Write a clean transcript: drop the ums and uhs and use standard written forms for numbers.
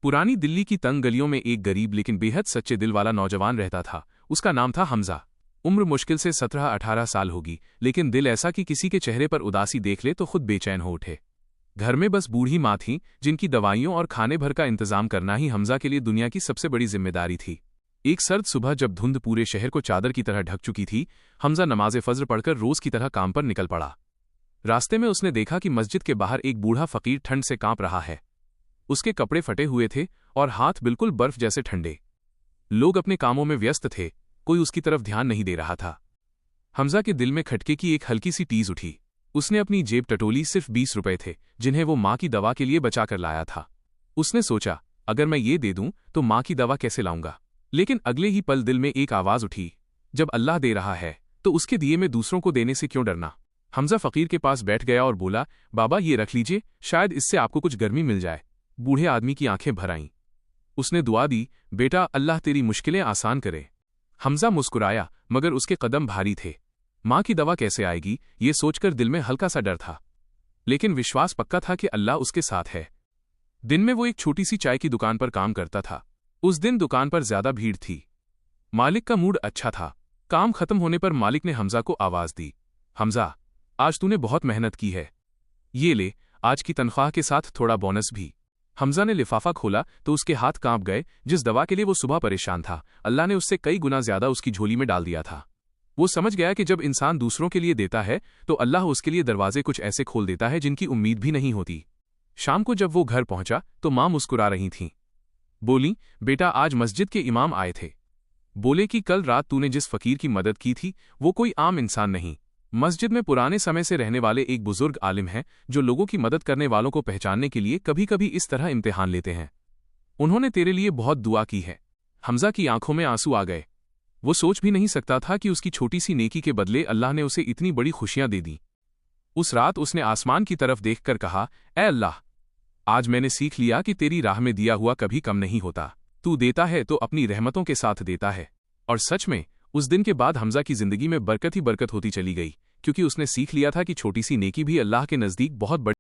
पुरानी दिल्ली की तंग गलियों में एक गरीब लेकिन बेहद सच्चे दिल वाला नौजवान रहता था। उसका नाम था हमजा। उम्र मुश्किल से 17-18 साल होगी, लेकिन दिल ऐसा कि किसी के चेहरे पर उदासी देख ले तो खुद बेचैन हो उठे। घर में बस बूढ़ी माँ थी, जिनकी दवाइयों और खाने भर का इंतजाम करना ही हमजा के लिए दुनिया की सबसे बड़ी जिम्मेदारी थी। एक सर्द सुबह जब धुंध पूरे शहर को चादर की तरह ढक चुकी थी, हमजा नमाज़े फज्र पढ़कर रोज की तरह काम पर निकल पड़ा। रास्ते में उसने देखा कि मस्जिद के बाहर एक बूढ़ा फकीर ठंड से कांप रहा है। उसके कपड़े फटे हुए थे और हाथ बिल्कुल बर्फ जैसे ठंडे। लोग अपने कामों में व्यस्त थे, कोई उसकी तरफ ध्यान नहीं दे रहा था। हमजा के दिल में खटके की एक हल्की सी टीज उठी। उसने अपनी जेब टटोली, सिर्फ 20 रुपए थे, जिन्हें वो माँ की दवा के लिए बचा कर लाया था। उसने सोचा, अगर मैं ये दे दूं तो माँ की दवा कैसे लाऊंगा। लेकिन अगले ही पल दिल में एक आवाज उठी, जब अल्लाह दे रहा है तो उसके दिए में दूसरों को देने से क्यों डरना। हमजा फकीर के पास बैठ गया और बोला, बाबा ये रख लीजिए, शायद इससे आपको कुछ गर्मी मिल जाए। बूढ़े आदमी की आंखें भर आईं। उसने दुआ दी, बेटा अल्लाह तेरी मुश्किलें आसान करे। हमजा मुस्कुराया, मगर उसके कदम भारी थे। माँ की दवा कैसे आएगी, ये सोचकर दिल में हल्का सा डर था, लेकिन विश्वास पक्का था कि अल्लाह उसके साथ है। दिन में वो एक छोटी सी चाय की दुकान पर काम करता था। उस दिन दुकान पर ज्यादा भीड़ थी। मालिक का मूड अच्छा था। काम खत्म होने पर मालिक ने हमजा को आवाज दी, हमजा आज तूने बहुत मेहनत की है, ये ले, आज की तनख्वाह के साथ थोड़ा बोनस भी। हमजा ने लिफाफा खोला तो उसके हाथ कांप गए। जिस दवा के लिए वो सुबह परेशान था, अल्लाह ने उससे कई गुना ज्यादा उसकी झोली में डाल दिया था। वो समझ गया कि जब इंसान दूसरों के लिए देता है तो अल्लाह उसके लिए दरवाजे कुछ ऐसे खोल देता है जिनकी उम्मीद भी नहीं होती। शाम को जब वो घर पहुंचा तो माँ मुस्कुरा रही थीं। बोली, बेटा आज मस्जिद के इमाम आए थे। बोले कि कल रात तूने जिस फकीर की मदद की थी वो कोई आम इंसान नहीं, मस्जिद में पुराने समय से रहने वाले एक बुजुर्ग आलिम हैं, जो लोगों की मदद करने वालों को पहचानने के लिए कभी कभी इस तरह इम्तिहान लेते हैं। उन्होंने तेरे लिए बहुत दुआ की है। हमजा की आंखों में आंसू आ गए। वो सोच भी नहीं सकता था कि उसकी छोटी सी नेकी के बदले अल्लाह ने उसे इतनी बड़ी खुशियां दे दी। उस रात उसने आसमान की तरफ देखकर कहा, ऐ अल्लाह, आज मैंने सीख लिया कि तेरी राह में दिया हुआ कभी कम नहीं होता। तू देता है तो अपनी रहमतों के साथ देता है। और सच में उस दिन के बाद हमजा की जिंदगी में बरकत ही बरकत होती चली गई, क्योंकि उसने सीख लिया था कि छोटी सी नेकी भी अल्लाह के नजदीक बहुत बड़ी